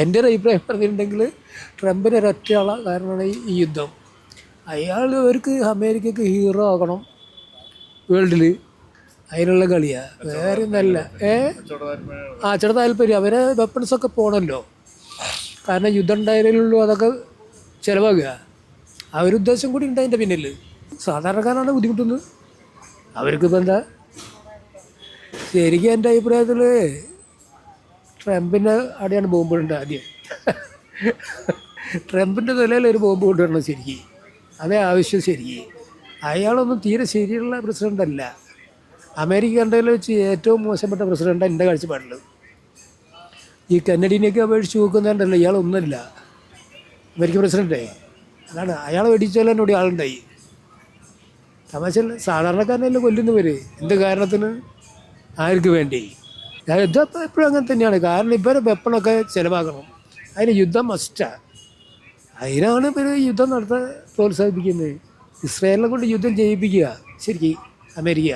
എൻ്റെ ഒരു അഭിപ്രായം പറഞ്ഞിട്ടുണ്ടെങ്കിൽ ട്രംപിന് ഒരൊറ്റ ആളാണ് കാരണമാണ് ഈ യുദ്ധം. അവർക്ക് അമേരിക്കക്ക് ഹീറോ ആകണം വേൾഡിൽ, അതിനുള്ള കളിയാണ്, വേറെ ഒന്നല്ല. ചെറു താല്പര്യം അവരെ വെപ്പൺസൊക്കെ പോകണമല്ലോ, കാരണം യുദ്ധം ഉണ്ടായാലുള്ളൂ അതൊക്കെ ചിലവാകുക. ആ ഒരു ഉദ്ദേശം കൂടി ഉണ്ട് അതിൻ്റെ പിന്നിൽ. സാധാരണക്കാരാണ് ബുദ്ധിമുട്ടുന്നത്, അവർക്കിപ്പോൾ എന്താ. ശരിക്കും എൻ്റെ അഭിപ്രായത്തിൽ ട്രംപിൻ്റെ അവിടെയാണ് ബോംബ് ഇടേണ്ടത് ആദ്യം. ട്രംപിൻ്റെ നിലയിൽ ഒരു ബോംബ് കൊണ്ടുവരണം ശരിക്കും, അതേ ആവശ്യം. ശരിക്കും അയാളൊന്നും തീരെ ശരിയുള്ള പ്രസിഡൻ്റ് അല്ല. അമേരിക്ക കണ്ടതിൽ വെച്ച് ഏറ്റവും മോശപ്പെട്ട പ്രസിഡൻ്റ് എൻ്റെ കാഴ്ചപ്പാടിൽ. ഈ കന്നഡീനെയൊക്കെ അപേക്ഷിച്ച് നോക്കുന്നുണ്ടല്ലോ, ഇയാളൊന്നുമില്ല അമേരിക്കൻ പ്രസിഡൻ്റേ. അതാണ് അയാളെ വെടിച്ചാൽ എന്നോട് ആളുണ്ടായി. തമാശ സാധാരണക്കാരനല്ലേ കൊല്ലുന്നവർ, എന്ത് കാരണത്തിന്, ആർക്ക് വേണ്ടി. യുദ്ധം എപ്പോഴും അങ്ങനെ തന്നെയാണ്, കാരണം ഇവരെ വെപ്പണൊക്കെ ചിലവാക്കണം, അതിന് യുദ്ധം മസ്റ്റാണ്. അതിനാണ് ഇവർ യുദ്ധം നടത്താൻ പ്രോത്സാഹിപ്പിക്കുന്നത്. ഇസ്രായേലിനെ കൊണ്ട് യുദ്ധം ചെയ്യിപ്പിക്കുക ശരിക്കും അമേരിക്ക.